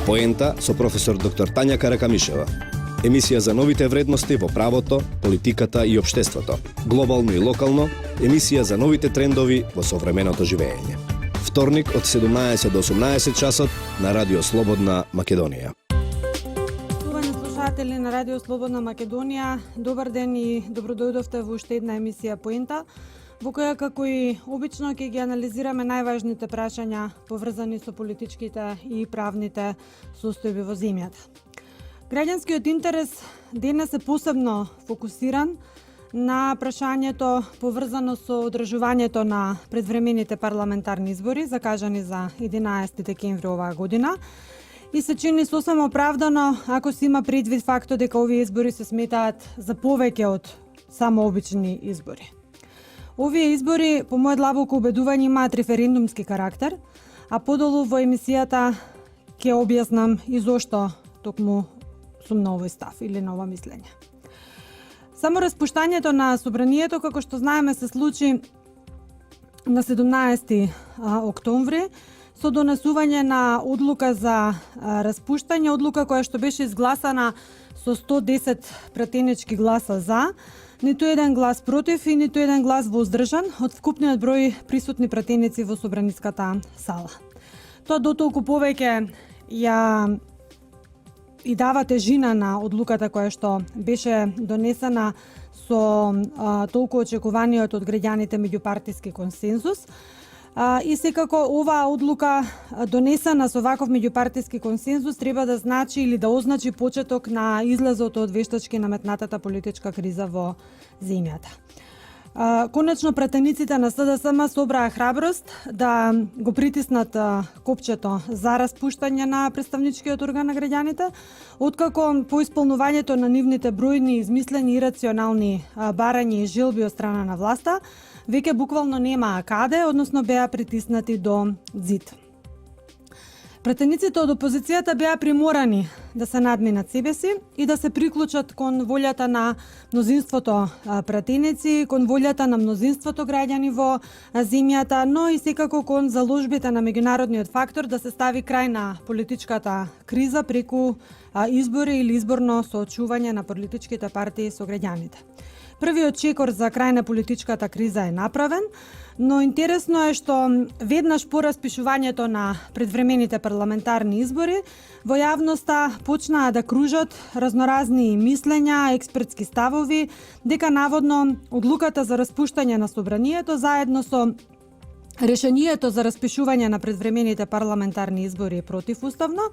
Поента со професор доктор Тања Каракамишева. Емисија за новите вредности во правото, политиката и општеството, глобално и локално, емисија за новите трендови во современото живење. Вторник од 17 до 18 часот на Радио Слободна Македонија. Уважаеми слушатели на Радио Слободна Македонија, добар ден и добродојдовте во уште една емисија Поента, во која како и обично ќе ги анализираме најважните прашања поврзани со политичките и правните состојби во земјата. Граѓанскиот интерес денес е посебно фокусиран на прашањето поврзано со одржувањето на предвремените парламентарни избори, закажани за 11 декември оваа година, и се чини сосема оправдано ако се има предвид фактот дека овие избори се сметаат за повеќе од само обични избори. Овие избори, по моје длабоко убедување, имаат референдумски карактер, а подолу во емисијата ќе објаснам и зошто токму сум на овој став или на ова мислење. Само распуштањето на собранието, како што знаеме, се случи на 17 октомври со донесување на одлука за распуштање, одлука која што беше изгласана со 110 пратенички гласа за, ниту еден глас против и ниту еден глас воздржан од вкупниот број присутни пратеници во собраниската сала. Тоа дотолку повеќе ја и дава тежина на одлуката која што беше донесена со толку очекуваниот од граѓаните меѓупартиски консензус. И секако оваа одлука донесена со ваков меѓупартиски консензус треба да значи или да означи почеток на излезот од вештачки наметнатата политичка криза во земјата. Конечно пратениците на СДСМ собраа храброст да го притиснат копчето за распуштање на представничкиот орган на граѓаните, откако по исполнувањето на нивните бројни, измислени и рационални барања и желби од страна на власта, веќе буквално немаа каде, односно беа притиснати до зид. Пратениците од опозицијата беа приморани да се надминат себе си и да се приклучат кон волјата на мнозинството пратеници, кон волјата на мнозинството граѓани во земјата, но и секако кон заложбите на меѓународниот фактор да се стави крај на политичката криза преку избори или изборно соочување на политичките партии со граѓаните. Првиот чекор за крај на политичката криза е направен, но интересно е што веднаш по распишувањето на предвремените парламентарни избори, во јавноста почнаа да кружат разноразни мислења, експертски ставови, дека наводно одлуката за распуштање на собранието заедно со решението за распишување на предвремените парламентарни избори е противуставно,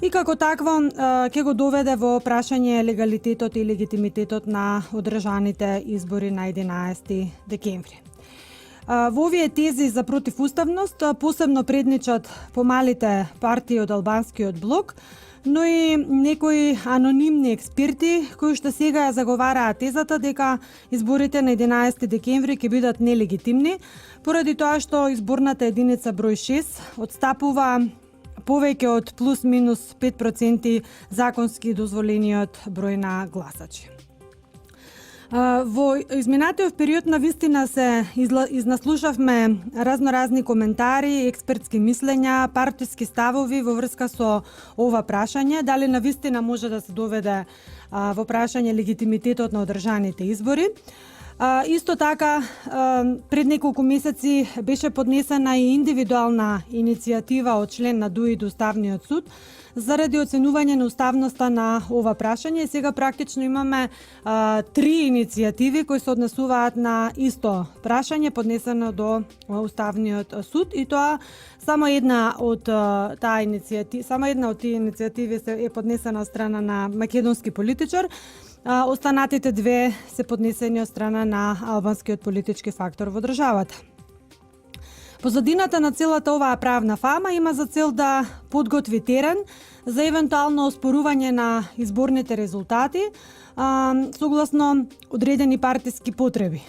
и како такво ќе го доведе во прашање легалитетот и легитимитетот на одржаните избори на 11 декември. Во овие тези за противуставност посебно предничат помалите партии од албанскиот блок, но и некои анонимни експерти кои што сега ја заговараат тезата дека изборите на 11 декември ќе бидат нелегитимни, поради тоа што изборната единица број 6 отстапува повеќе од плюс-минус 5% законски дозволениот број на гласачи. Во изминатиот период на вистина се изнаслушавме разноразни коментари, експертски мислења, партиски ставови во врска со ова прашање, дали на вистина може да се доведе во прашање легитимитетот на одржаните избори. Исто така, пред неколку месеци беше поднесена и индивидуална иницијатива од член на ДУИ до Уставниот суд заради оценување на уставноста на ова прашање. Сега практично имаме 3 иницијативи кои се однесуваат на исто прашање поднесено до Уставниот суд, и тоа само една од тие иницијативи е поднесена од страна на македонски политичар. Останатите две се поднесени од страна на албанскиот политички фактор во државата. Позадината на целата оваа правна фама има за цел да подготви терен за евентуално оспорување на изборните резултати согласно одредени партиски потреби.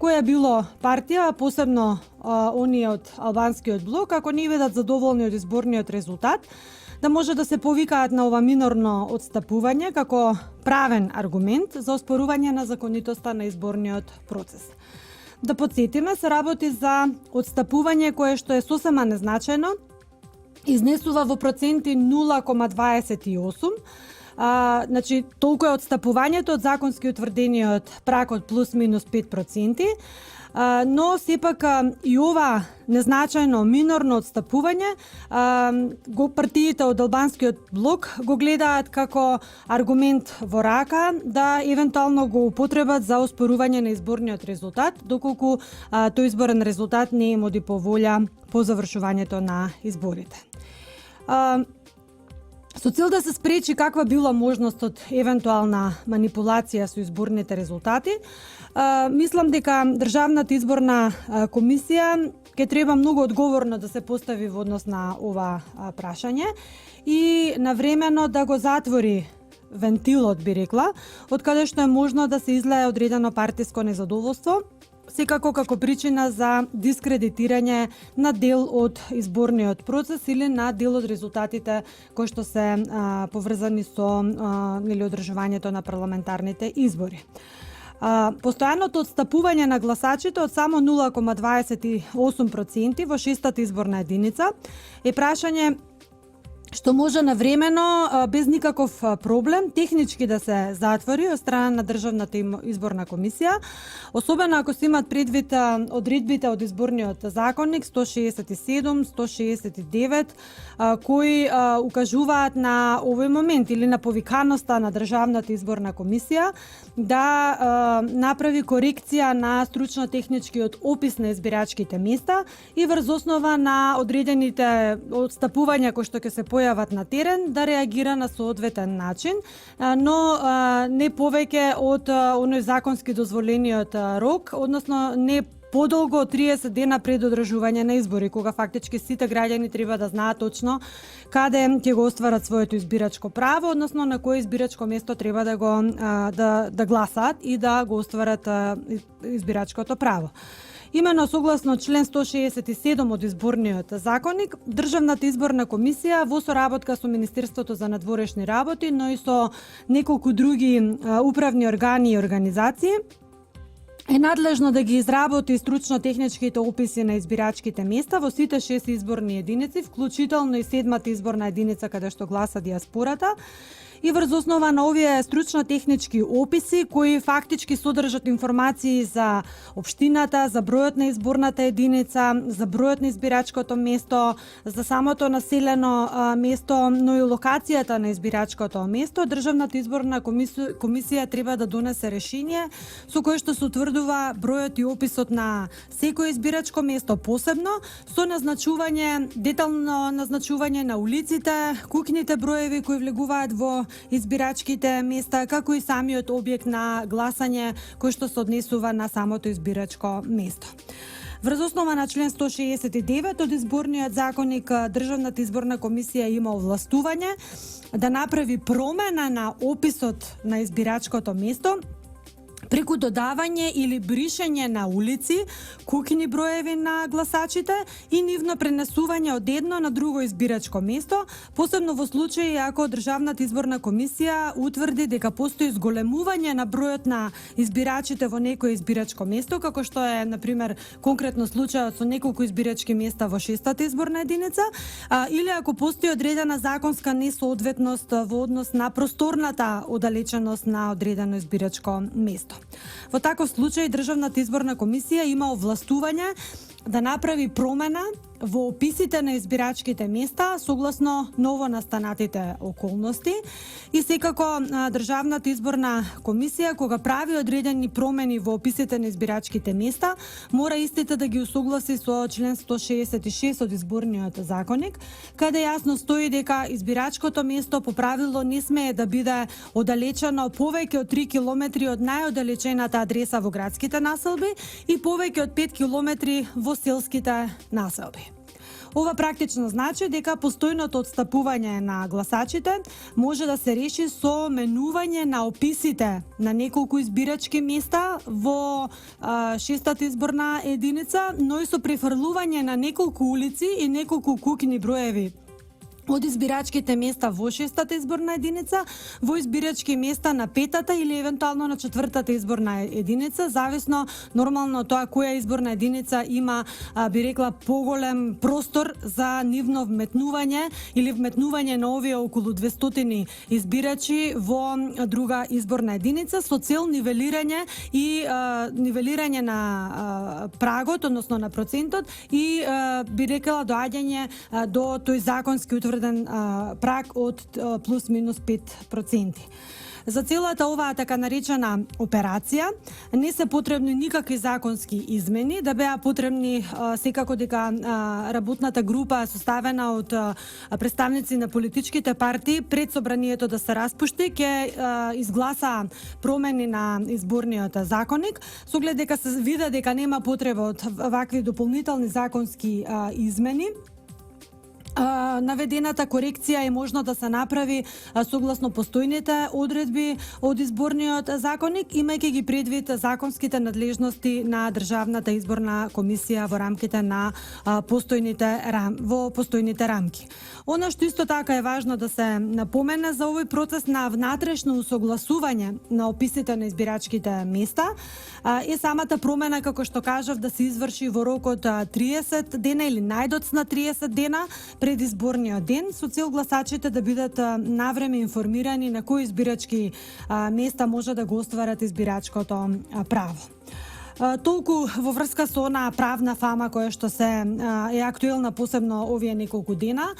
Која било партија, посебно оние од албанскиот блок, ако не бидат задоволни од изборниот резултат, да може да се повикаат на ова минорно отстапување како правен аргумент за оспорување на законитоста на изборниот процес. Да подсетиме, се работи за отстапување кое што е сосема незначајно изнесува во проценти 0,28. Значи, толку е одстапувањето од законски утврдениот праг од плюс минус 5%, но сепак и ова незначајно минорно одстапување го партиите од албанскиот блок го гледаат како аргумент во рака да евентуално го употребат за оспорување на изборниот резултат, доколку тој изборен резултат не им оди по волја по завршувањето на изборите. Со цел да се спречи каква била можностот евентуална манипулација со изборните резултати, мислам дека Државната изборна комисија ќе треба многу одговорно да се постави во однос на ова прашање и навремено да го затвори вентилот, би рекла, од каде што е можно да се излее одредено партиско незадоволство, секако како причина за дискредитирање на дел од изборниот процес или на дел од резултатите кои што се поврзани со одржувањето на парламентарните избори. Постојаното отстапување на гласачите од само 0,28% во 6-та изборна единица е прашање што може навремено, без никаков проблем, технички да се затвори од страна на Државната изборна комисија, особено ако се имат предвид одредбите од изборниот законник 167, 169, кои укажуваат на овој момент или на повиканоста на Државната изборна комисија да направи корекција на стручно-техничкиот опис на избирачките места и врз основа на одредените отстапувања кои што ќе се појават на терен, да реагира на соодветен начин, но не повеќе од оној законски дозволениот рок, односно не подолго од 30 дена пред одржување на избори, кога фактички сите граѓани треба да знаат точно каде ќе го остварат своето избирачко право, односно на кое избирачко место треба да го да гласаат и да го остварат избирачкото право. Имено согласно член 167 од изборниот законник, Државната изборна комисија во соработка со Министерството за надворешни работи, но и со неколку други управни органи и организации, е надлежно да ги изработи стручно-техничките описи на избирачките места во сите 6 изборни единици, вклучително и 7-та изборна единица каде што гласа диаспората, и врз основа на овие стручно-технички описи, кои фактички содржат информации за општината, за бројот на изборната единица, за бројот на избирачкото место, за самото населено место, но и локацијата на избирачкото место, Државната изборна комисија треба да донесе решение со кое што се утврдува бројот и описот на секој избирачко место посебно, со назначување, детално назначување на улиците, куќните броеви кои влегуваат во избирачките места, како и самиот објект на гласање кој што се однесува на самото избирачко место. Врз основа на член 169 од изборниот законник, Државната изборна комисија има овластување да направи промена на описот на избирачкото место преку додавање или бришење на улици, куќни броеви на гласачите и нивно пренесување од едно на друго избирачко место, посебно во случаи ако Државната изборна комисија утврди дека постои зголемување на бројот на избирачите во некое избирачко место, како што е, например, конкретно случајот со неколку избирачки места во 6-та изборна единица, или ако постои одредена законска несоодветност во однос на просторната оддалеченост на одредено избирачко место. Во таков случај Државната изборна комисија има овластување да направи промена во описите на избирачките места согласно ново настанатите околности и секако Државната изборна комисија кога прави одредени промени во описите на избирачките места мора истите да ги усогласи со член 166 од изборниот законник, каде јасно стои дека избирачкото место по правило не смее да биде оддалечено повеќе од 3 километри од најоддалечената адреса во градските населби и повеќе од 5 километри во селските населби. Ова практично значи дека постојното отстапување на гласачите може да се реши со менување на описите на неколку избирачки места во 6-та изборна единица, но и со префрлување на неколку улици и неколку куќни броеви од избирачките места во 6-та изборна единица во избирачки места на 5-та или евентуално на 4-та изборна единица, зависно нормално тоа која изборна единица има, би рекла, поголем простор за нивно вметнување или вметнување на овие околу 200 избирачи во друга изборна единица со цел нивелирање и нивелирање на прагот, односно на процентот и би рекла доаѓање до тој законски утврден праг од плюс минус 5%. За целата оваа така наречена операција не се потребни никакви законски измени, да беа потребни секако дека работната група составена од представници на политичките партии пред собранието да се распушти ќе изгласа промени на изборниот законник, со оглед дека се види дека нема потреба од вакви дополнителни законски измени. Наведената корекција е можно да се направи согласно постојните одредби од изборниот законник, имајќи ги предвид законските надлежности на Државната изборна комисија во рамките на постојните рамки. Она што исто така е важно да се напомене за овој процес на внатрешно усогласување на описите на избирачките места е самата промена, како што кажав, да се изврши во рок од 30 дена или најдоцна 30 дена пред изборниот ден, со цел гласачите да бидат навреме информирани на кои избирачки места може да го остварат избирачкото право. Толку во врска со она правна фама која што е актуелна посебно овие неколку дена,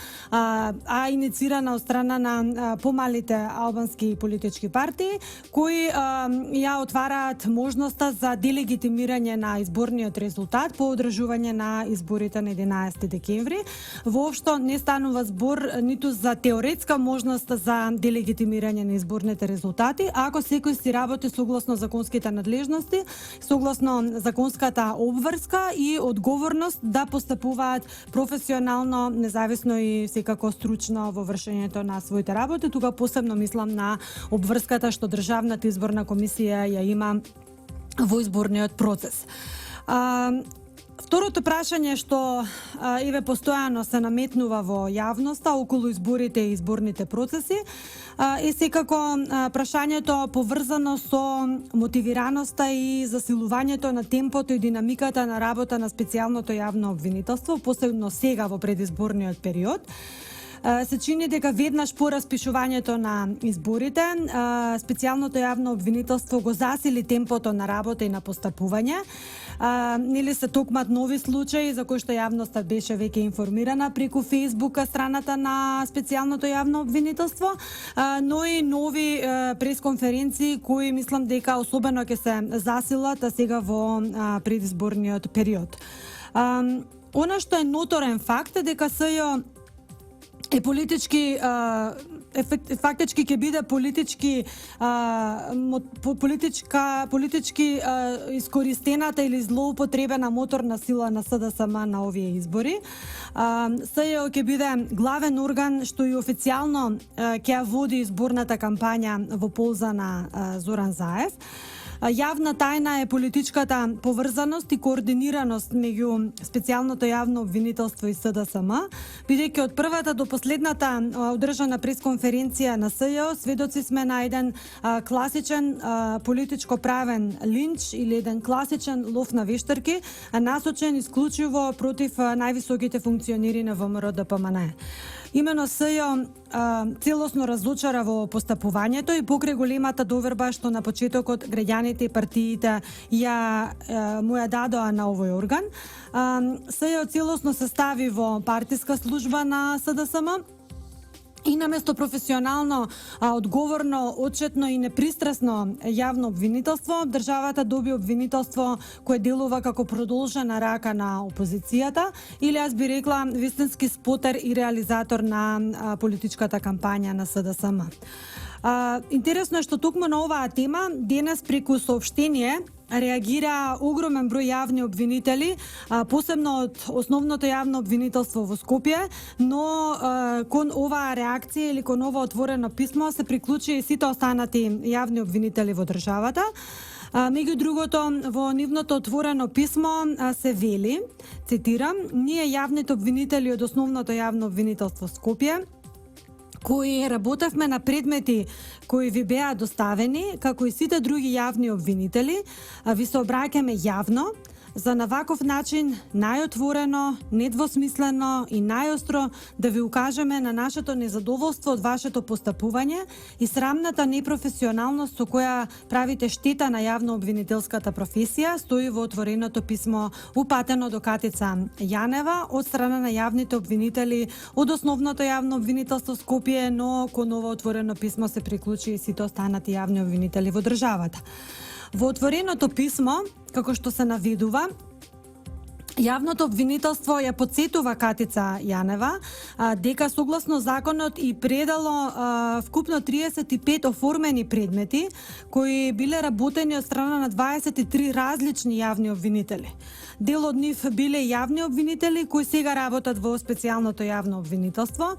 инициирана од страна на помалите албански политички партии, кои ја отвараат можноста за делегитимирање на изборниот резултат по одржување на изборите на 11 декември. Воопшто не станува збор ниту за теоретска можност за делегитимирање на изборните резултати, ако секој си работи согласно законските надлежности, согласно законската обврска и одговорност да постапуваат професионално, независно и секако стручно во вршењето на своите работи. Тука посебно мислам на обврската што Државната изборна комисија ја има во изборниот процес. Второто прашање што еве постојано се наметнува во јавноста околу изборите и изборните процеси е секако прашањето поврзано со мотивираноста и засилувањето на темпото и динамиката на работа на специјалното јавно обвинителство, посебно сега во предизборниот период. Се чини дека веднаш по распишувањето на изборите, специјалното јавно обвинителство го засили темпото на работа и на постапување. Нели се токмат нови случаи за кои што јавноста беше веќе информирана преку Facebook страната на специјалното јавно обвинителство, но и нови пресконференции кои мислам дека особено ќе се засилат сега во предизборниот период. Она што е ноторен факт е дека СЈО е политички, фактички ќе биде политички искористената или злоупотребена моторна сила на СДСМ на овие избори. СЈО ќе биде главен орган што и официјално ќе води изборната кампања во полза на Зоран Заев. Јавна тајна е политичката поврзаност и координираност меѓу специјалното јавно обвинителство и СДСМ, бидејќи од првата до последната одржана пресконференција на СЈО сведоци сме на еден класичен политичко-правен линч или еден класичен лов на вештарки, насочен исклучиво против највисоките функционери на ВМРО ДПМН. Имено СЈО целосно разочара во постапувањето и покрај големата доверба што на почетокот граѓаните и партиите му ја дадоа на овој орган, СЈО целосно се стави во партиска служба на СДСМ и наместо професионално, одговорно, отчетно и непристрасно јавно обвинителство, државата доби обвинителство кое делува како продолжена рака на опозицијата или јас би рекла вистински спотер и реализатор на политичката кампања на СДСМ. Интересно е што токму на оваа тема денес преку соопштение реагира огромен број јавни обвинители, посебно од основното јавно обвинителство во Скопје, но кон оваа реакција или кон ова отворено писмо се приклучи и сите останати јавни обвинители во државата. Меѓу другото, во нивното отворено писмо се вели, цитирам: "Ние јавните обвинители од основното јавно обвинителство Скопје кои работевме на предмети кои ви беа доставени, како и сите други јавни обвинители, ви се обраќаме јавно, за на ваков начин најотворено, недвосмислено и најостро да ви укажеме на нашето незадоволство од вашето постапување и срамната непрофесионалност со која правите штета на јавно-обвинителската професија, стои во отвореното писмо упатено до Катица Јанева од страна на јавните обвинители од основното јавно обвинителство Скопје, но кон ово отворено писмо се приклучи и сите останати јавни обвинители во државата. Во отвореното писмо, како што се наведува, јавното обвинителство ја подсетува Катица Јанева дека согласно законот и предало вкупно 35 оформени предмети кои биле работени од страна на 23 различни јавни обвинители. Дел од нив биле јавни обвинители кои сега работат во специјалното јавно обвинителство.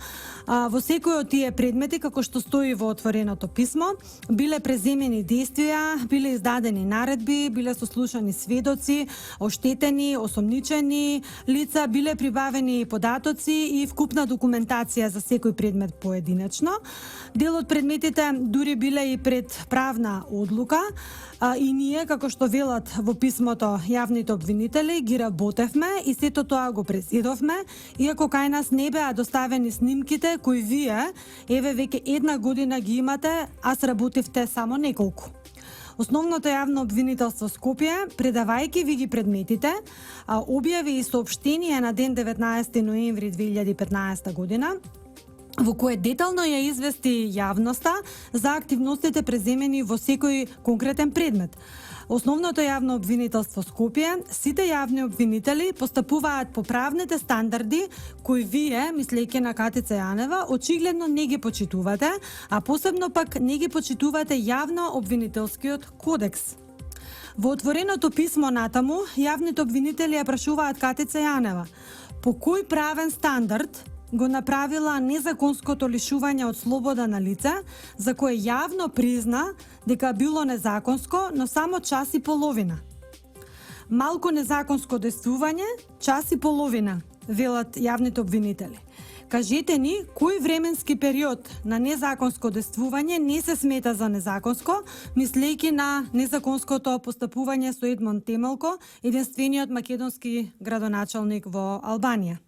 Во секој од тие предмети, како што стои во отвореното писмо, биле преземени действија, биле издадени наредби, биле сослушани сведоци, оштетени, осомничени лица, биле прибавени податоци и вкупна документација за секој предмет поединечно. Дел од предметите дури биле и пред правна одлука, и ние, како што велат во писмото јавните обвинители, ги работевме и сето тоа го преседовме, иако кај нас не беа доставени снимките кои вие, еве веќе една година ги имате, а сработивте само неколку. Основното јавно обвинителство Скопје, предавајќи ви ги предметите, објави и соопштение на ден 19 ноември 2015 година, во кое детално ја извести јавноста за активностите преземени во секој конкретен предмет. Основното јавно обвинителство Скопје, сите јавни обвинители постапуваат по правните стандарди кои вие, мислејќи на Катица Јанева, очигледно не ги почитувате, а посебно пак не ги почитувате јавно обвинителскиот кодекс. Во отвореното писмо натаму, јавните обвинители ја прашуваат Катица Јанева по кој правен стандард го направила незаконското лишување од слобода на лице, за кое јавно призна дека било незаконско, но само час и половина. Малку незаконско действување, час и половина, велат јавните обвинители. Кажете ни, кој временски период на незаконско действување не се смета за незаконско, мислејќи на незаконското постапување со Едмон Темелко, единствениот македонски градоначалник во Албанија.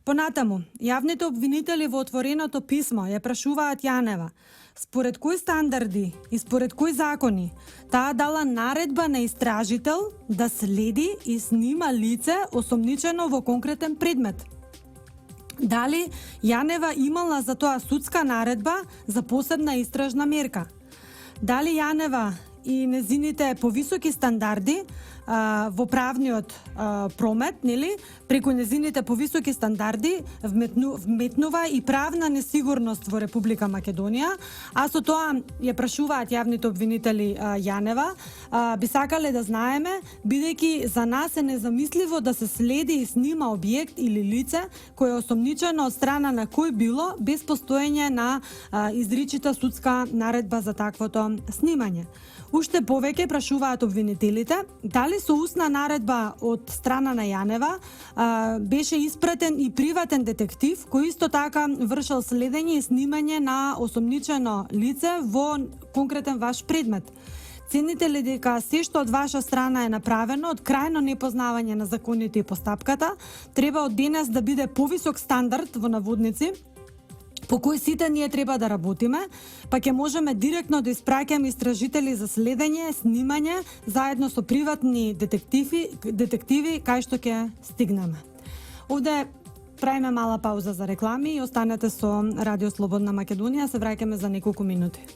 Понатаму, јавните обвинители во отвореното писмо ја прашуваат Јанева според кои стандарди и според кои закони таа дала наредба на истражител да следи и снима лице осомничено во конкретен предмет. Дали Јанева имала за тоа судска наредба за посебна истражна мерка? Дали Јанева и незините повисоки стандарди во правниот промет, нели, преку незините повисоки стандарди вметнува и правна несигурност во Република Македонија, а со тоа ја прашуваат јавните обвинители Јанева, би сакале да знаеме, бидејќи за нас е незамисливо да се следи и снима објект или лице кој е осомничено од страна на кој било без постоење на изричита судска наредба за таквото снимање. Уште повеќе прашуваат обвинителите дали со устна наредба од страна на Јанева беше испратен и приватен детектив кој исто така вршел следење и снимање на осомничено лице во конкретен ваш предмет. Цените ли дека се што од ваша страна е направено од крајно непознавање на законите и постапката, треба од денес да биде повисок стандард во наводници, по кој сите ние треба да работиме, па ќе можеме директно да испраќаме истражители за следење, снимање, заедно со приватни детективи кај што ќе стигнеме. Овде правиме мала пауза за реклами и останете со Радио Слободна Македонија, се враќаме за неколку минути.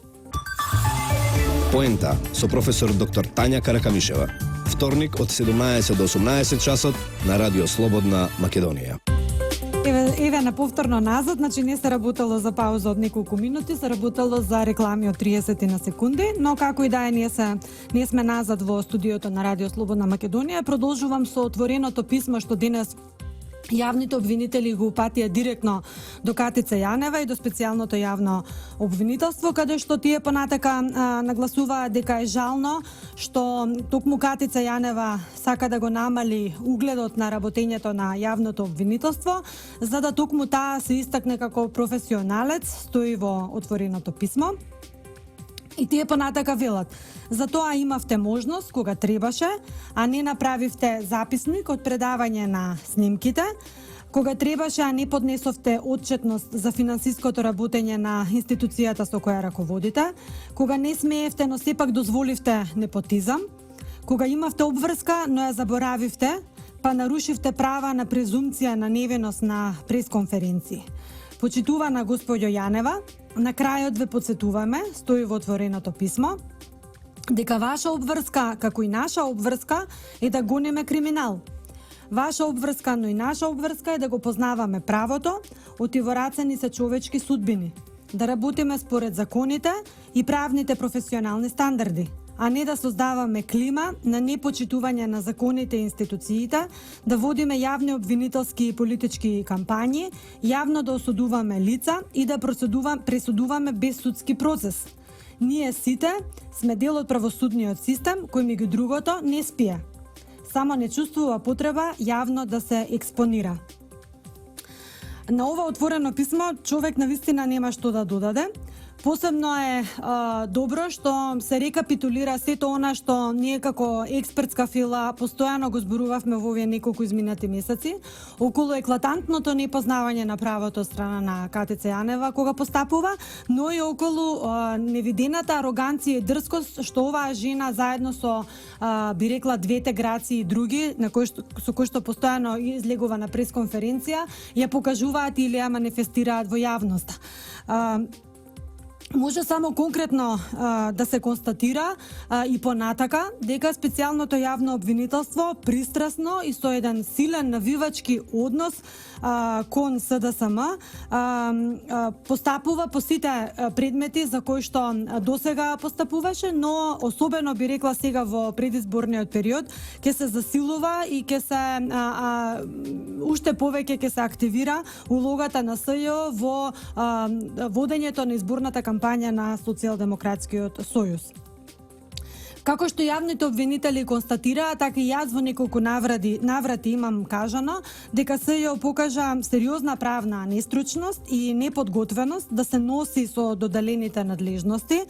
Поента со професор доктор Тања Каракамишева. Вторник од 17 до 18 часот на Радио Слободна Македонија. Еве на повторно назад, значи не се работело за пауза од неколку минути, се работело за реклами од 30 на секунди, но како и да е, ние сме назад во студиото на Радио Слободна Македонија. Продолжувам со отвореното писмо што денес Јавните обвинители го упатија директно до Катица Јанева и до специјалното јавно обвинителство, каде што тие понатака нагласуваат дека е жално што токму Катица Јанева сака да го намали угледот на работењето на јавното обвинителство, за да токму таа се истакне како професионалец, стои во отвореното писмо. И тие понатака велат: за тоа имавте можност кога требаше, а не направивте записник од предавање на снимките, кога требаше, а не поднесовте отчетност за финансиското работење на институцијата со која раководите, кога не смеевте, но сепак дозволивте непотизам, кога имавте обврска, но ја заборавивте, па нарушивте права на презумција на невиност на пресконференции. Почитувана господјо Јанева, на крајот ве подсетуваме, стои во отвореното писмо, дека ваша обврска, како и наша обврска, е да гонеме криминал. Ваша обврска, но и наша обврска е да го познаваме правото, отиворацени се човечки судбини, да работиме според законите и правните професионални стандарди, а не да создаваме клима на непочитување на законите и институциите, да водиме јавни обвинителски и политички кампањи, јавно да осудуваме лица и да пресудуваме без судски процес. Ние сите сме дел од правосудниот систем кој меѓу другото не спие. Само не чувствува потреба јавно да се експонира. На ова отворено писмо човек навистина нема што да додаде. Посебно е добро што се рекапитулира сето она што ние како експертска фила постојано го зборувавме во овие неколку изминати месеци, околу еклатантното непознавање на правото од страна на Катица Јанева кога постапува, но и околу невидената ароганција и дрскост што оваа жена заедно со би рекла двете граци и други со кои што постојано излегува на пресконференција, ја покажуваат или ја манифестираат во јавноста. Може само конкретно да се констатира и понатака дека специјалното јавно обвинителство пристрасно и со еден силен навивачки однос кон СДСМ постапува по сите предмети за кои што досега постапуваше, но особено би рекла сега во предизборниот период ќе се засилува и ќе се уште повеќе ќе се активира улогата на СЈО во водењето на изборната кампања на Социјалдемократскиот сојуз. Како што јавните обвинители констатираа, така и јас во неколку наврати имам кажано дека СЈО покажа сериозна правна нестручност и неподготвеност да се носи со доделените надлежности.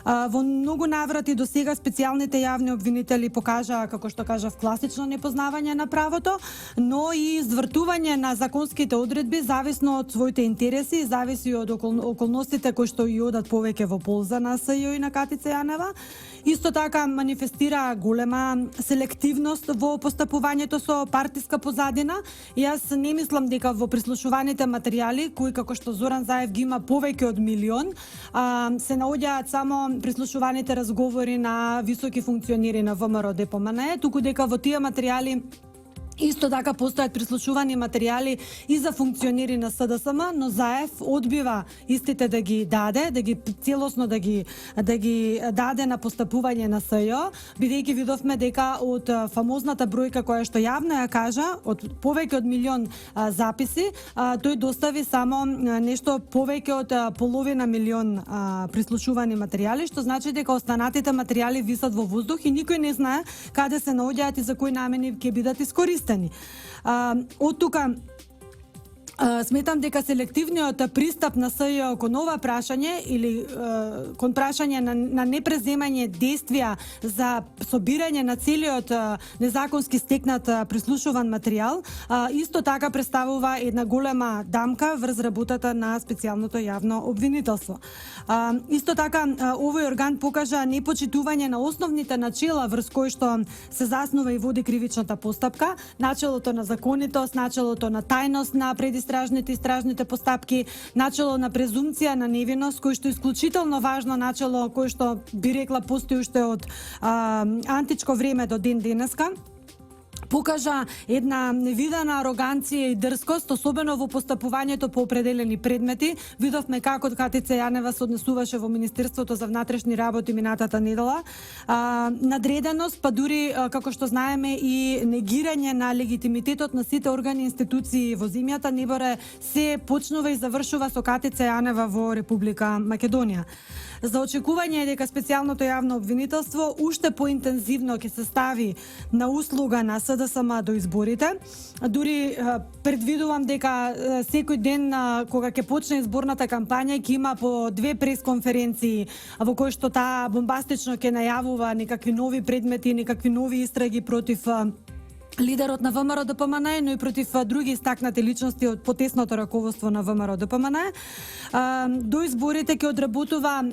Во многу наврати до сега специјалните јавни обвинители покажаа, како што кажав, класично непознавање на правото, но и извртување на законските одредби зависно од своите интереси, зависи од околностите кои што и одат повеќе во полза на СЈО и на Катица Јанева. Исто така манифестира голема селективност во постапувањето со партиска позадина. Јас не мислам дека во прислушуваните материјали, кои како што Зоран Заев ги има повеќе од 1.000.000, се наоѓаат само прислушуваните разговори на високи функционери на ВМРО ДПМНЕ, туку дека во тие материјали исто така постојат прислушувани материјали и за функционери на СДСМ, но Заев одбива истите да ги даде, да ги целосно да ги даде на постапување на СЈО, бидејќи видовме дека од фамозната бројка која што јавно ја кажа, од повеќе од 1.000.000 записи, тој достави само нешто повеќе од половина милион прислушувани материјали, што значи дека останатите материјали висат во воздух и никој не знае каде се наоѓаат и за кои намени ќе бидат искористени. Од тука сметам дека селективниот пристап на СЈО кон ова прашање или кон прашање на непреземање действија за собирање на целиот незаконски стекнат прислушуван материјал, исто така представува една голема дамка врз работата на специјалното јавно обвинителство. Исто така овој орган покажа непочитување на основните начела врз кои што се заснува и води кривичната постапка, начелото на законитост, начелото на тајност на истражните постапки, начело на презумција на невиност, кој што е исклучително важно начело, кој што би рекла постои уште од античко време до ден денеска. покажа една невидена ароганција и дрскост, особено во постапувањето по определени предмети. Видовме како КТЦ Јанева се однесуваше во Министерството за внатрешни работи минатата недела. Надреденост, па дури, како што знаеме, и негирање на легитимитетот на сите органи и институции во земјата, неборе се почнува и завршува со КТЦ Јанева во Република Македонија. За очекување е дека специјалното јавно обвинителство уште поинтензивно ќе се стави на услуга на СДСМ до изборите. Дури предвидувам дека секој ден кога ќе почне изборната кампања ќе има по 2 пресконференции во кои што таа бомбастично ќе најавува некакви нови предмети, некакви нови истраги против лидерот на ВМРО-ДПМН, но и против други истакнати личности од потесното раководство на ВМРО-ДПМН. До изборите ќе одработува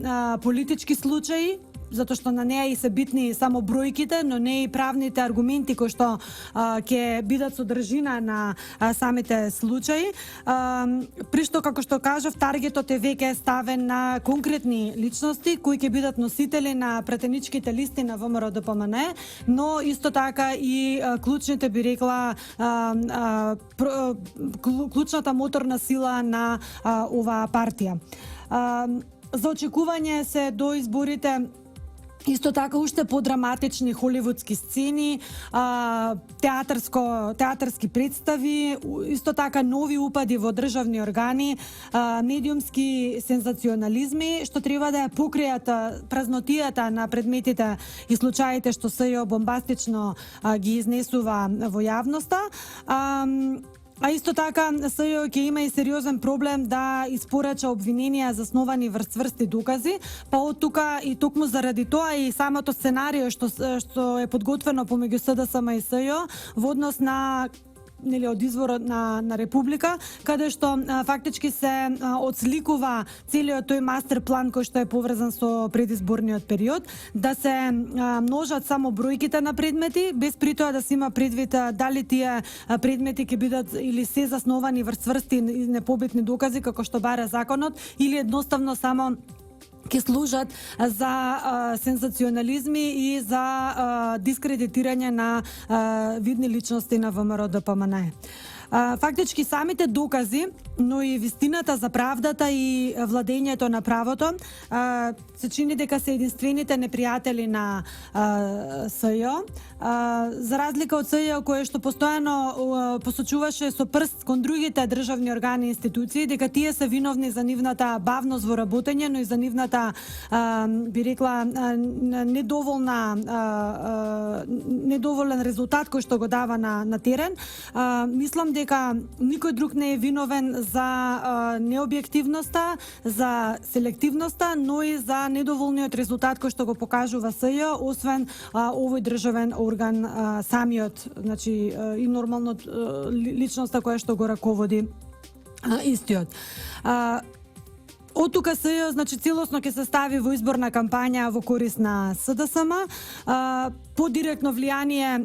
политички случаи, затоа што на неа и се битни само бројките, но не и правните аргументи кои што ќе бидат содржина на самите случаи. При што, како што кажав, таргетот е веќе ставен на конкретни личности кои ќе бидат носители на пратеничките листи на ВМРО-ДПМН, но исто така и клучните, би рекла, клучната моторна сила на оваа партија. За очекување се до изборите исто така уште подраматични холивудски сцени, театарски представи, исто така нови упади во државни органи, медиумски сензационализми, што треба да ја покријат празнотијата на предметите и случаите што СЈО бомбастично ги изнесува во јавноста. А исто така СЈО ќе има и сериозен проблем да испорача обвиненија засновани врз цврсти докази, па од тука и токму заради тоа и самото сценарио што е подготвено помеѓу СДСМ и СЈО во однос на од изворот на Република, каде што фактички се одсликува целиот тој мастер план кој што е поврзан со предизборниот период, да се множат само бројките на предмети, без при тоа да се има предвид дали тие предмети ќе бидат или се засновани врз цврсти и непобитни докази, како што бара законот, или едноставно само ќе служат за сензационализми и за дискредитирање на видни личности на ВМРО-ДПМН. Фактички самите докази, но и вистината за правдата и владењето на правото се чини дека се единствените непријатели на СЈО. За разлика од СЈО кое што постојано посочуваше со прст кон другите државни органи и институции дека тие се виновни за нивната бавност во работење, но и за нивната би рекла недоволен резултат кој што го дава на терен. Мислам дека никој друг не е виновен за необјективноста, за селективноста, но и за недоволниот резултат кој што го покажува СЈО, освен овој државен орган самиот, значи и нормално личноста која што го раководи истиот. Од тука СЈО, значи целосно ќе се стави во изборна кампања во корист на СДСМ, по директно влијание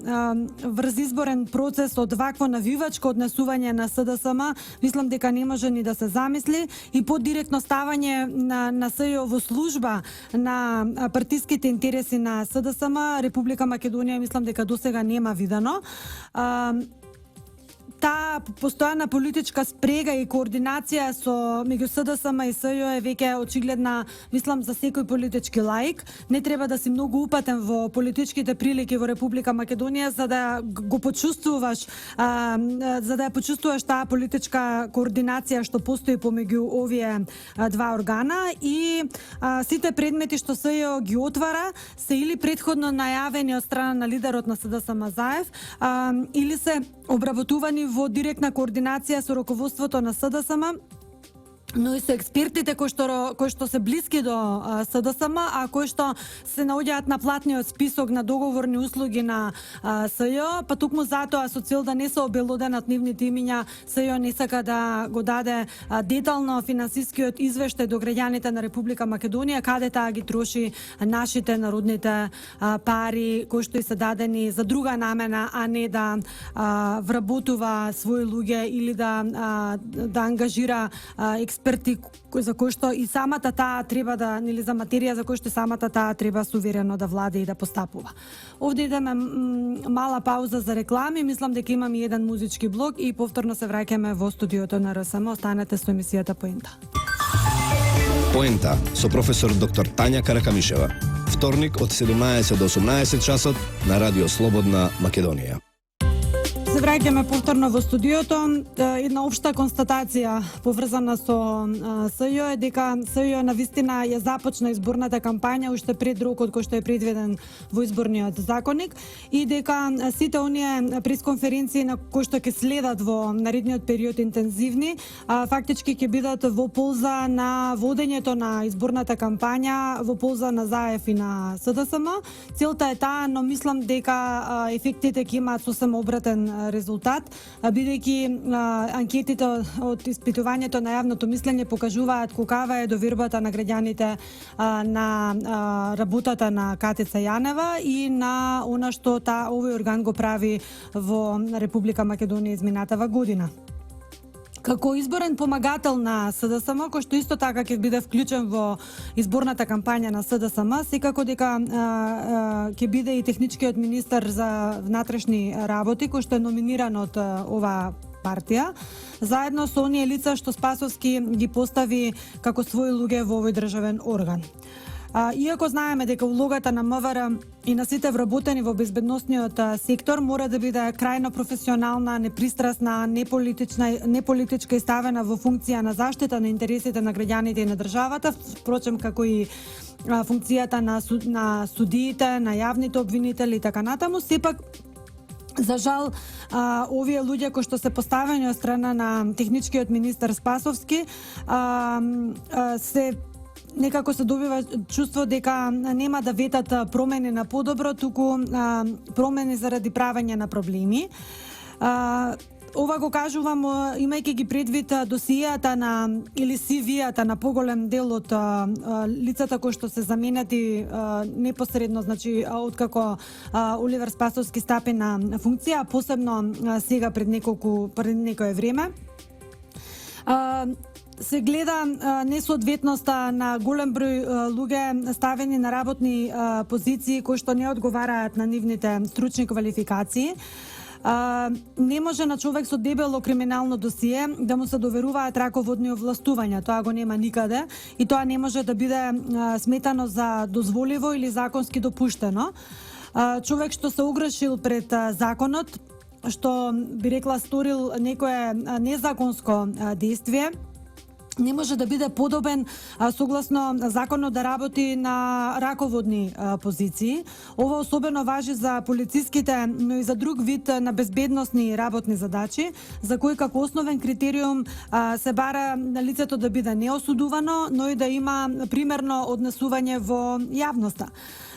врз изборен процес од вакво навивачко однесување на СДСМ, мислам дека не може ни да се замисли, и по директно ставање на СЈО во служба на партиските интереси на СДСМ, Република Македонија мислам дека досега нема видено. Таа постојана политичка спрега и координација меѓу СДСМ и СЈО е веќе очигледна, мислам, за секој политички лаик. Не треба да си многу упатен во политичките прилики во Република Македонија за да го почувствуваш, за да ја почувствуваш таа политичка координација што постои помеѓу овие два органа, и сите предмети што СЈО ги отвара се или претходно најавени од страна на лидерот на СДСМ Заев, или се обработувани во директна координација со раководството на СДСМ, но и со експертите кои што се блиски до СДСМ, а кои што се наоѓаат на платниот список на договорни услуги на СЈО, па токму затоа со цел да не се обелоденат нивните имиња, СЈО не сака да го даде детално финансискиот извештај до граѓаните на Република Македонија, каде таа ги троши нашите народните пари кои што и се дадени за друга намена, а не да вработува своји луѓе или да ангажира експерти експерти за кои што и самата таа треба да, нели, за материја за кои што самата таа треба суверено да владе и да постапува. Овде идеме мала пауза за реклами, мислам дека имам и еден музички блок и повторно се враќаме во студиото на РСМ. Останете со емисијата Поента. Поента со професор доктор Тања Каракамишева. Вторник од 17 до 18 часот на Радио Слободна Македонија. Се враќаме повторно во студиото. Една општа констатација поврзана со СЈО е дека СЈО навистина ја започна изборната кампања уште пред рокот кој што е предвиден во изборниот законник и дека сите оние пресконференции на кои што ќе следат во наредниот период интензивни, фактички ќе бидат во полза на водењето на изборната кампања, во полза на ЗАЕФ и на СДСМ. Целта е таа, но мислам дека ефектите ќе имаат сосем обратен резултат, бидејќи анкетите од испитувањето на јавното мислење покажуваат колкава е довербата на граѓаните на работата на КТЦ Јанева и на она што овој орган го прави во Република Македонија изминатава година. Како изборен помагател на СДСМ, кој што исто така ќе биде вклучен во изборната кампања на СДСМ, секако дека ќе биде и техничкиот министер за внатрешни работи, кој што е номиниран од оваа партија, заедно со оние лица што Спасовски ги постави како своји луѓе во овој државен орган. Иако знаеме дека улогата на МВР и на сите вработени во безбедносниот сектор мора да биде крајно професионална, непристрасна, неполитичка и ставена во функција на заштита на интересите на граѓаните и на државата, впрочем како и функцијата на судиите, на јавните обвинители и така натаму, сепак за жал, овие луѓе кои што се поставени од страна на техничкиот министер Спасовски се некако се добива чувство дека нема да ветат промени на подобро, туку промени заради правење на проблеми. Ова го кажувам имајќи ги предвид досијата на или CV-ата на поголем дел од лицата кои што се заменети непосредно, значи откако Оливер Спасовски стапи на функција, посебно сега пред некое време. Се гледа несоодветноста на голем број луѓе ставени на работни позиции кои што не одговараат на нивните стручни квалификации. Не може на човек со дебело криминално досие да му се доверуваат раководни овластувања, тоа го нема никаде и тоа не може да биде сметано за дозволиво или законски допуштено. Човек што се огрешил пред законот, што би рекла сторил некое незаконско действие, не може да биде подобен согласно законот да работи на раководни позиции. Ова особено важи за полициските, но и за друг вид на безбедносни работни задачи, за кои како основен критериум се бара лицето да биде неосудувано, но и да има примерно однесување во јавноста.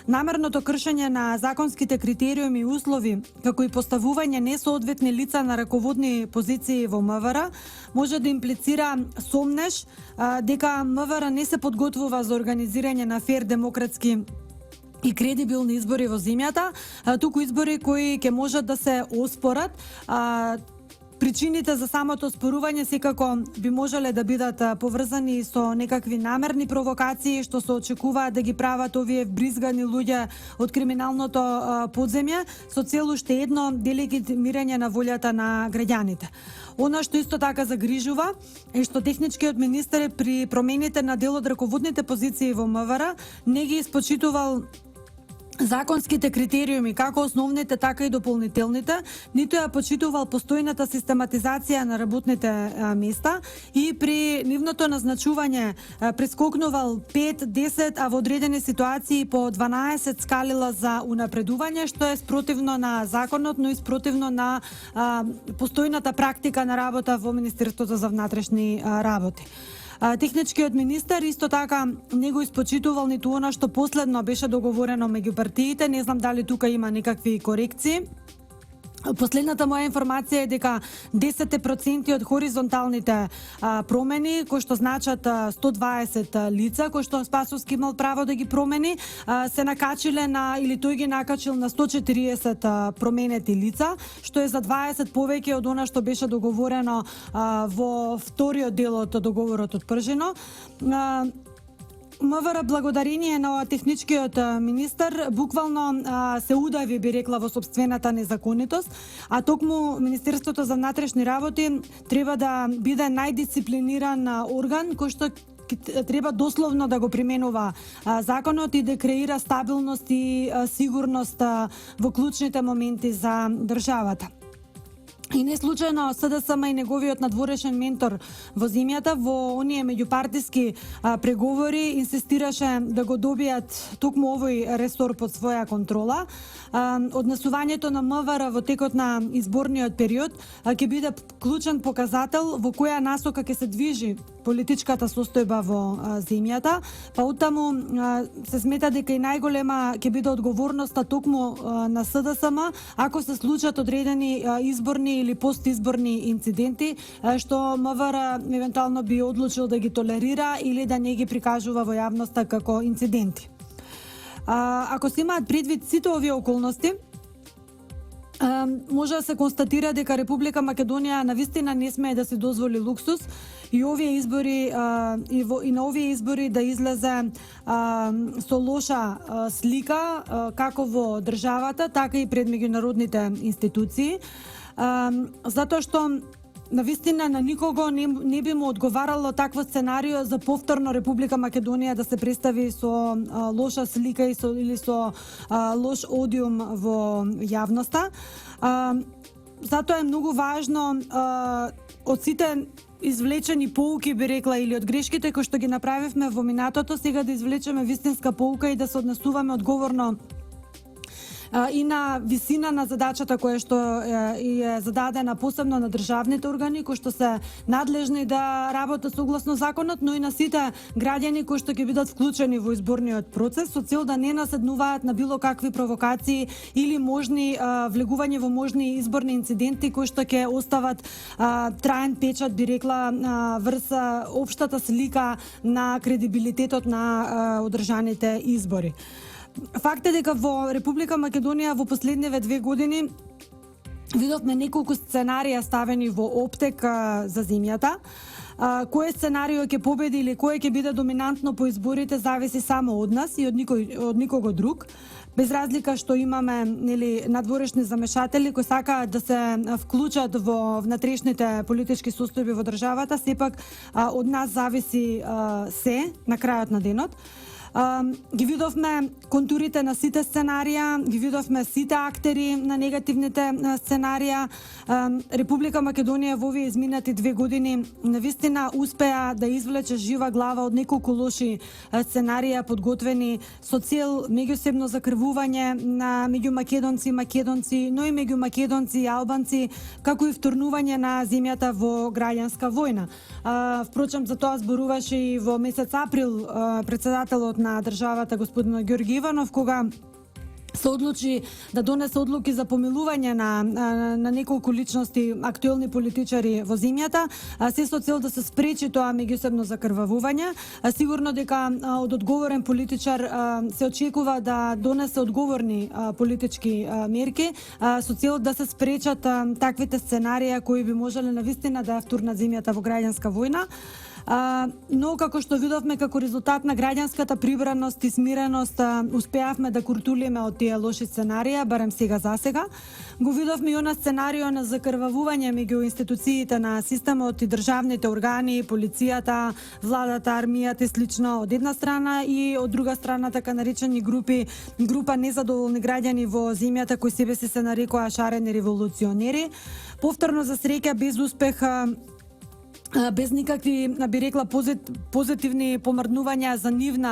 Намерното кршење на законските критериуми и услови, како и поставување несоодветни лица на раководни позиции во МВР, може да имплицира сомнеш дека МВР не се подготвува за организирање на фер, демократски и кредибилни избори во земјата, туку избори кои ќе можат да се оспорат. Причините за самото спорување секако би можеле да бидат поврзани со некакви намерни провокации што се очекуваат да ги прават овие вбризгани луѓе од криминалното подземје со цел уште едно делегитимирање на волјата на граѓаните. Она што исто така загрижува е што техничкиот министер при промените на дел од раководните позиции во МВР не ги испочитувал законските критериуми, како основните, така и дополнителните, ниту ја почитувал постојната систематизација на работните места и при нивното назначување прескокнувал 5, 10, а во одредени ситуации по 12 скалила за унапредување, што е спротивно на законот, но и спротивно на постојната практика на работа во Министерството за внатрешни работи. Техничкиот министер исто така не го испочитувал ниту она што последно беше договорено меѓу партиите, не знам дали тука има некакви корекции. Последната моја информација е дека 10% од хоризонталните промени, кои што значат 120 лица, кои што Спасовски имал право да ги промени, се накачиле на, или тој ги накачил на 140 променети лица, што е за 20 повеќе од она што беше договорено во вториот дел од договорот од Пржино. МВР благодарение на техничкиот министер буквално се удави, би рекла, во собствената незаконитост, а токму Министерството за внатрешни работи треба да биде најдисциплиниран орган кој што треба дословно да го применува законот и да креира стабилност и сигурност во клучните моменти за државата. И не случајно СДСМ и неговиот надворешен ментор во земјата во оние меѓупартиски преговори инсистираше да го добијат токму овој ресор под своја контрола. Однесувањето на МВР во текот на изборниот период ќе биде клучен показател во која насока ќе се движи политичката состојба во земјата, па оттаму се смета дека и најголема ќе биде одговорноста токму на СДСМ ако се случат одредени изборни или постизборни инциденти што МВР евентуално би одлучил да ги толерира или да не ги прикажува во јавноста како инциденти. Ако се имаат предвид сите овие околности, може да се констатира дека Република Македонија навистина не смее да се дозволи луксус и овие избори и на овие избори да излезе со лоша слика како во државата, така и пред меѓународните институции, затоа што навистина на никого не би му одговарало такво сценарио за повторно Република Македонија да се представи со лоша слика или со лош одиум во јавноста. Затоа е многу важно од сите извлечени поуки, би рекла, или од грешките кои што ги направивме во минатото, сега да извлечеме вистинска поука и да се однесуваме одговорно и на висина на задачата која што е зададена посебно на државните органи кои што се надлежни да работат согласно законот, но и на сите граѓани кои што ќе бидат вклучени во изборниот процес со цел да не наседнуваат на било какви провокации или можни влегување во можни изборни инциденти кои што ќе остават траен печат, би рекла, врз општата слика на кредибилитетот на одржаните избори. Факт е дека во Република Македонија во последниве 2 години видовме неколку сценарија ставени во оптек за земјата. Кој сценарио ќе победи или кој ќе биде доминантно по изборите зависи само од нас и од никого друг. Без разлика што имаме надворешни замешатели кои сакаат да се вклучат во внатрешните политички состојби во државата, сепак од нас зависи се на крајот на денот. Ги видовме контурите на сите сценарија, ги видовме сите актери на негативните сценарија. Република Македонија во овие изминати 2 години навистина успеа да извлече жива глава од неколку лоши сценарија подготвени со цел меѓусебно закрвување на меѓу македонци и македонци, но и меѓу македонци и албанци, како и вторнување на земјата во граѓанска војна. Впрочем, за тоа зборуваше и во месец април председателот на државата господин Ѓорги Иванов, кога се одлучи да донесе одлуки за помилување на неколку личности, актуелни политичари во земјата, се со цел да се спречи тоа меѓусебно закрвавување. Сигурно дека од одговорен политичар се очекува да донесе одговорни политички мерки со цел да се спречат таквите сценарија кои би можеле навистина да ја втурнат земјата во граѓанска војна. Но како што видовме како резултат на граѓанската прибраност и смиреност успеавме да куртулиме од тие лоши сценарија, барем сега за сега. Го видовме и она сценарио на закрвавување меѓу институциите на системот и државните органи, полицијата, владата, армијата и слично од една страна и од друга страна така наречени група незадоволни граѓани во земјата кои себе се нарекоа шарени револуционери. Повторно за среќа без успех, без никакви, би рекла, позитивни помрднувања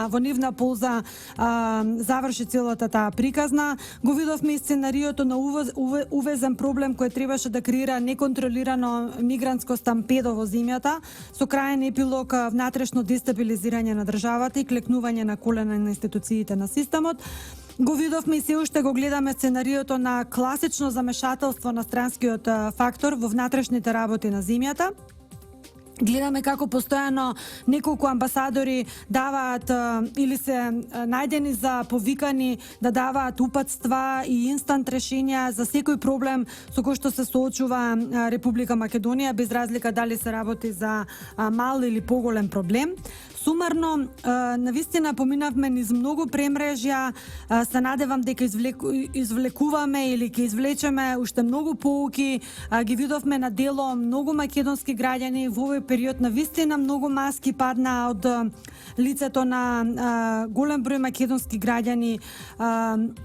во нивна полза, заврши целата таа приказна. Го видовме и сценариото на увезен проблем кој требаше да креира неконтролирано мигрантско стампедо во земјата, со крајен епилог внатрешно дестабилизирање на државата и клекнување на колена на институциите на системот. го видовме и се уште го гледаме сценариото на класично замешателство на странскиот фактор во внатрешните работи на земјата. Гледаме како постојано неколку амбасадори даваат или се најдени за повикани да даваат упатства и инстант решенја за секој проблем со кој што се соочува Република Македонија, без разлика дали се работи за мал или поголем проблем. Сумарно, навистина поминавме низ многу премрежја, се надевам дека извлекуваме или ќе извлечеме уште многу поуки, ги видовме на дело многу македонски граѓани во овој период, навистина многу маски падна од лицето на голем број македонски граѓани,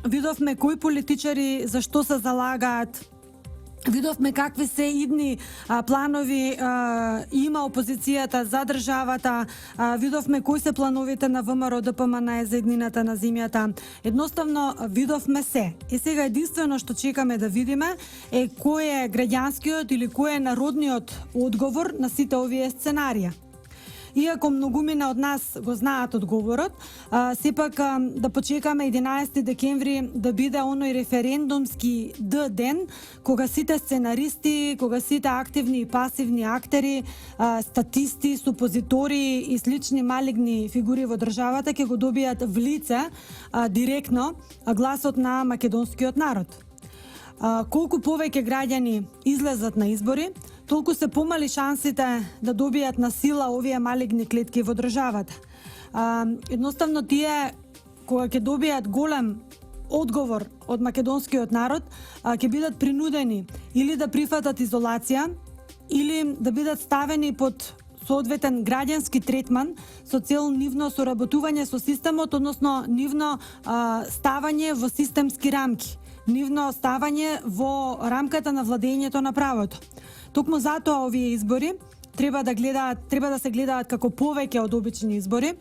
видовме кои политичари за што се залагаат, видовме какви се идни планови има опозицијата за државата, видовме кои се плановите на ВМРО ДПМН за еднината на земјата. Едноставно видовме се. И сега единствено што чекаме да видиме е кој е граѓанскиот или кој е народниот одговор на сите овие сценарија. Иако многумина од нас го знаат одговорот, сепак да почекаме 11 декември да биде оној референдумски ден, кога сите сценаристи, кога сите активни и пасивни актери, статисти, супозитори и слични малигни фигури во државата ќе го добијат в лице директно гласот на македонскиот народ. Колку повеќе граѓани излезат на избори, толку се помали шансите да добијат на сила овие малигни клетки во државата. Едноставно тие, кога ќе добијат голем одговор од македонскиот народ, ќе бидат принудени или да прифатат изолација, или да бидат ставени под соодветен граѓански третман со цел нивно соработување со системот, односно нивно ставање во системски рамки, нивно ставање во рамката на владењето на правото. Токму затоа овие избори треба да се гледаат како повеќе од обични избори.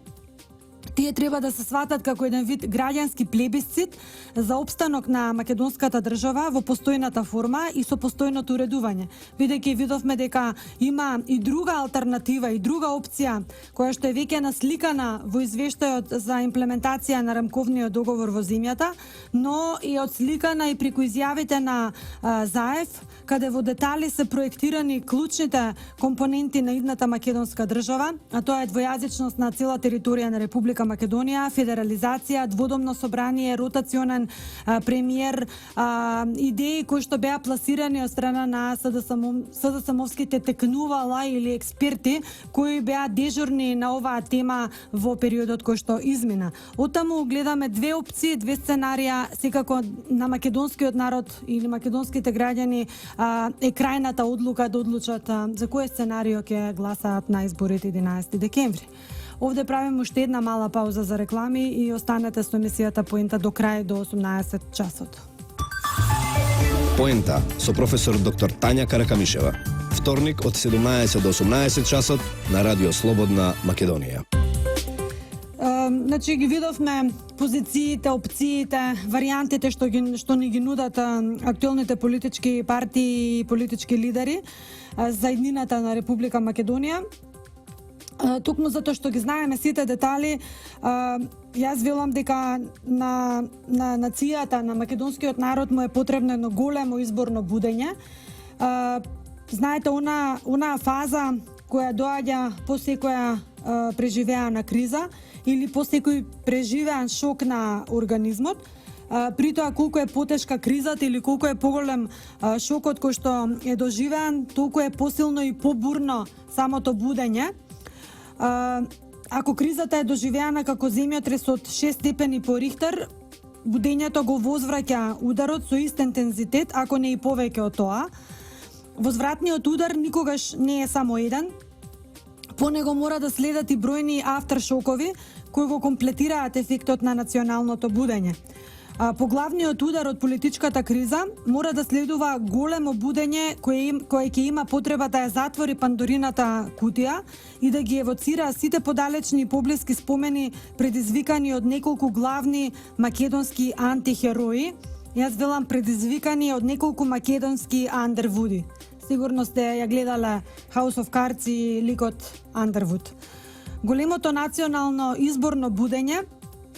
Тие треба да се сватат како еден вид граѓански плебисцит за опстанок на македонската држава во постојната форма и со постојното уредување. Бидејќи видовме дека има и друга алтернатива и друга опција која што е веќе насликана во извештајот за имплементација на рамковниот договор во земјата, но и отсликана и преку изјавите на Заев, каде во детали се проектирани клучните компоненти на идната македонска држава, а тоа е двојазичност на цела територија на Република Македонија, федерализација, дводомно собрание, ротационен премиер, идеи кои што беа пласирани од страна на СДСМовските текнувала или експерти кои беа дежурни на оваа тема во периодот кој што измина. Оттаму гледаме две опции, две сценарија, секако на македонскиот народ или македонските граѓани е крајната одлука да одлучат за кој сценарио ќе гласаат на изборите 11 декември. Овде правиме уште една мала пауза за реклами и останете со емисијата Поента до крај до 18 часот. Поента со професор доктор Тања Каракамишева. Вторник од 17 до 18 часот на Радио Слободна Македонија. Значи ги видовме позициите, опциите, варијантите што ни ги нудат актуелните политички партии и политички лидери за иднината на Република Македонија. Токму затоа што ги знаеме сите детали, јас велам дека на нацијата, на македонскиот народ му е потребно едно големо изборно будење. Знаете, онаа фаза која доаѓа по секоја преживеана криза или по секој преживеан шок на организмот, при тоа колку е потешка кризата или колку е поголем шокот кој што е доживеан, толку е посилно и побурно самото будење. Ако кризата е доживеана како земјотрес од 6 степени по Рихтер, будењето го возвраќа ударот со ист интензитет, ако не и повеќе од тоа. Возвратниот удар никогаш не е само еден. По него мора да следат и бројни авторшокови кои го комплетираат ефектот на националното будење. По главниот удар од политичката криза мора да следува големо будење кое ќе има потреба да ја затвори Пандорината кутија и да ги евоцира сите подалечни и поблиски спомени предизвикани од неколку главни македонски антихерои. Јас велам предизвикани од неколку македонски Андервуди. Сигурно сте ја гледале House of Cards и ликот Андервуд. Големото национално изборно будење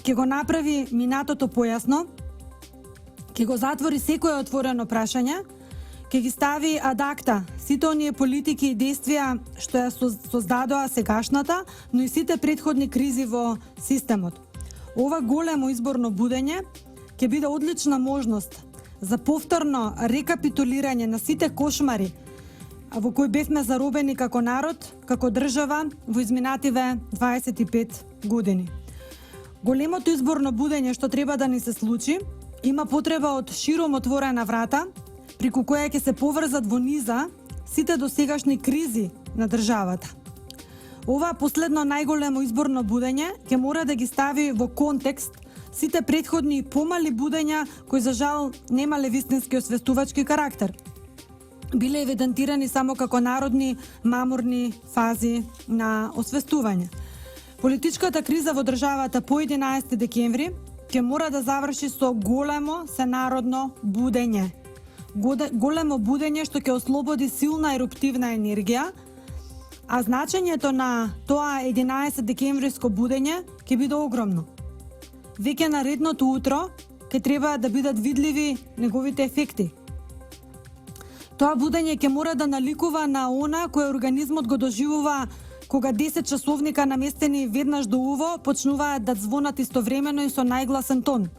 ќе го направи минатото појасно, ќе го затвори секое отворено прашање, ќе ги стави ад акта сите оние политики и действија што ја создадоа сегашната, но и сите претходни кризи во системот. Ова големо изборно будење ќе биде одлична можност за повторно рекапитулирање на сите кошмари во кои бевме заробени како народ, како држава во изминативе 25 години. Големото изборно будење што треба да ни се случи има потреба од широм отворена врата, преку која ќе се поврзат во низа сите досегашни кризи на државата. Ова последно најголемо изборно будење ќе мора да ги стави во контекст сите претходни и помали будења кои за жал немале вистински освестувачки карактер. Биле евидентирани само како народни маморни фази на освестување. Политичката криза во државата по 11 декември ќе мора да заврши со големо сенародно будење. Големо будење што ќе ослободи силна еруптивна енергија, а значењето на тоа 11 декемвриско будење ќе биде огромно. Веќе наредното утро ќе треба да бидат видливи неговите ефекти. Тоа будење ќе мора да наликува на она кој организмот го доживува кога 10 часовника наместени веднаш до уво почнуваат да звонат истовремено и со најгласен тон.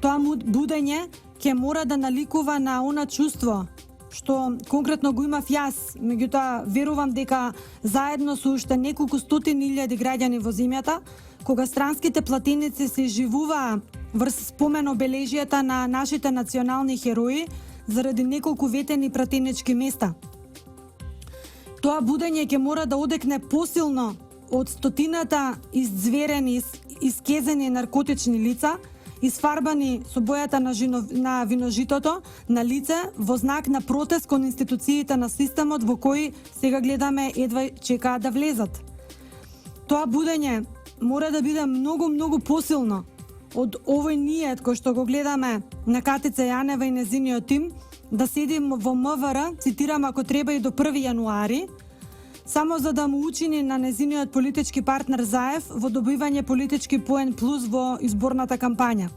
Тоа будење ќе мора да наликува на она чувство што конкретно го имав јас, меѓутоа верувам дека заедно со уште неколку стотини илјади граѓани во земјата, кога странските платеници се живуваа врз спомен обележијата на нашите национални херои заради неколку ветени пратенички места. Тоа будење ќе мора да одекне посилно од стотината иззверени, искезени наркотични лица, изфарбани со бојата на виножитото на лице во знак на протест кон институциите на системот во кои сега гледаме едва чекаат да влезат. Тоа будење мора да биде многу посилно од овој ниет кој што го гледаме на Катица Јанева и незиниот тим, да седим во МВР, цитирам, ако треба и до 1 јануари, само за да му учини на незиниот политички партнер Заев во добивање политички поен плюс во изборната кампања.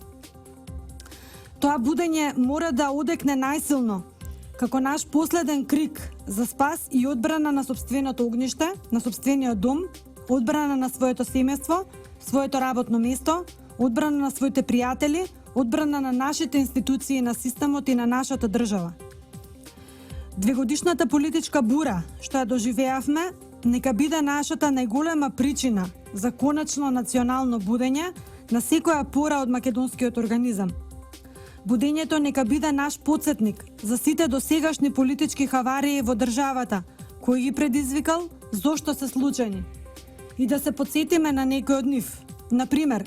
Тоа будење мора да одекне најсилно како наш последен крик за спас и одбрана на сопственото огниште, на сопствениот дом, одбрана на своето семејство, своето работно место, одбрана на своите пријатели, одбрана на нашите институции, на системот и на нашата држава. Двегодишната политичка бура што ја доживеавме, нека биде нашата најголема причина за конечно национално будење на секоја пора од македонскиот организам. Будењето нека биде наш потсетник за сите досегашни политички хаварии во државата, кој ги предизвикал, зошто се случени. И да се потсетиме на некој од нив. Например,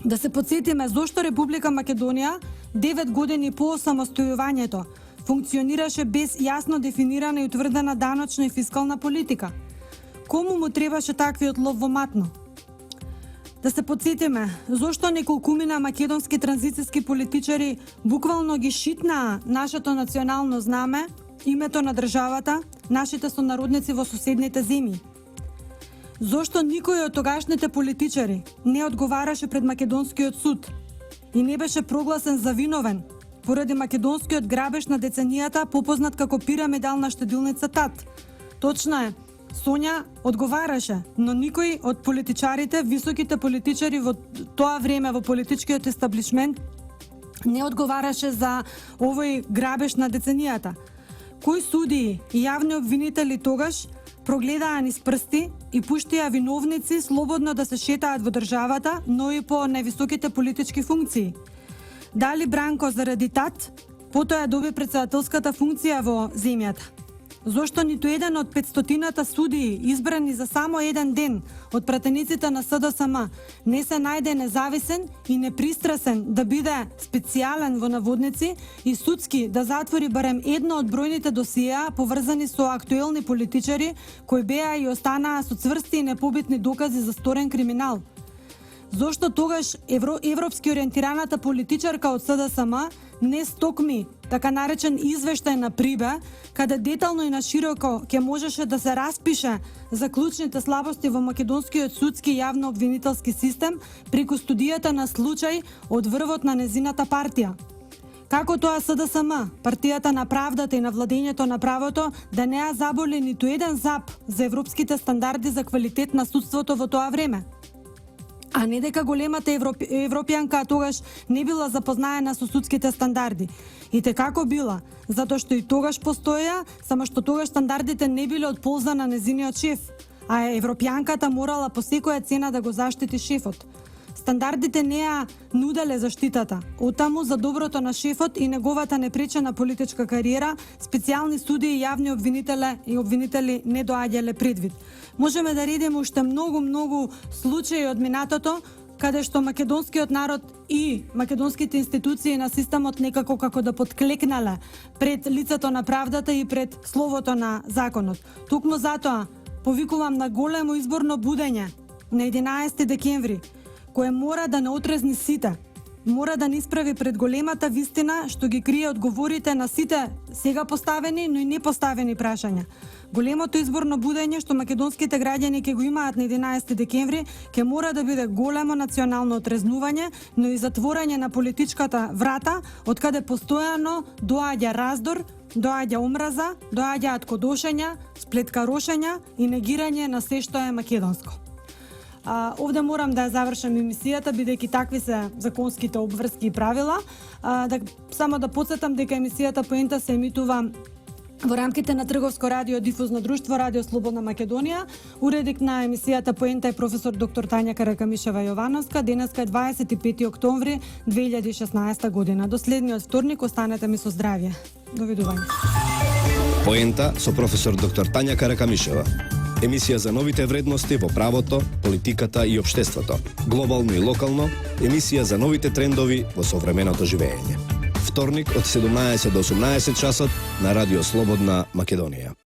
да се потсетиме зошто Република Македонија 9 години по самостојувањето функционираше без јасно дефинирана и утврдена даночна и фискална политика. Кому му требаше таквиот лов во матно? Да се потсетиме зошто неколкумина македонски транзицијски политичари буквално ги шитнаа нашето национално знаме, името на државата, нашите сонародници во соседните земји. Зошто никој од тогашните политичари не одговараше пред македонскиот суд и не беше прогласен за виновен поради македонскиот грабеж на деценијата, попознат како пирамидална штедилница ТАТ. Точно е, Сонја одговараше, но никој од политичарите, високите политичари во тоа време во политичкиот естаблишмент не одговараше за овој грабеж на деценијата. Кои судии и јавни обвинители тогаш прогледаа низ прсти и пуштија виновници слободно да се шетаат во државата, но и по највисоките политички функции? Дали Бранко заради ТАТ потоа доби претседателската функција во земјата? Зошто ниту еден од 500-та судии избрани за само еден ден од пратениците на СДСМ не се најде независен и непристрасен да биде специјален во наводници и судски да затвори барем едно од бројните досиеа поврзани со актуелни политичари кои беа и останаа со цврсти и непобитни докази за сторен криминал? Зошто тогаш европски ориентираната политичарка од СДСМ не стокми така наречен извештај на Прибе, каде детално и на широко ќе можеше да се распише за клучните слабости во македонскиот судски јавно обвинителски систем преку студијата на случај од врвот на незината партија. Како тоа СДСМ, партијата на правдата и на владењето на правото, да не ја заболи ниту еден зап за европските стандарди за квалитет на судството во тоа време? А не дека големата европјанка тогаш не била запознаена со судските стандарди. И те како била? Затоа што и тогаш постоја, само што тогаш стандардите не биле од полза на незиниот шеф, а европјанката морала по секоја цена да го заштити шефот. Стандардите не ја нуделе заштитата. Оттаму за доброто на шефот и неговата непречена политичка кариера, специјални суди и јавни обвинители не доаѓале предвид. Можеме да редиме уште многу случаи од минатото, каде што македонскиот народ и македонските институции на системот некако како да подклекнале пред лицето на правдата и пред словото на законот. Токму затоа повикувам на големо изборно будење на 11 декември, кое мора да не отрезни сите, мора да ни исправи пред големата вистина што ги крие одговорите на сите сега поставени, но и непоставени прашања. Големото изборно будење што македонските граѓани ќе го имаат на 11 декември ќе мора да биде големо национално отрезнување, но и затворање на политичката врата, од каде постојано доаѓа раздор, доаѓа омраза, доаѓаат кодошења, сплеткарошења и негирање на се што е македонско. Овде морам да ја завршам емисијата, бидејќи такви се законските обврски и правила. Само да подсетам дека емисијата Поента се емитува во рамките на Трговско радио дифузно друштво Радио Слободна Македонија. Уредник на емисијата Поента е професор доктор Тања Каракамишева Јовановска. Денеска е 25 октомври 2016 година. До следниот вторник останете ми со здравје. Довидување. Поента со професор доктор Тања Каракамишева. Емисија за новите вредности во правото, политиката и општеството. Глобално и локално, емисија за новите трендови во современото живење. Вторник од 17 до 18 часот на Радио Слободна Македонија.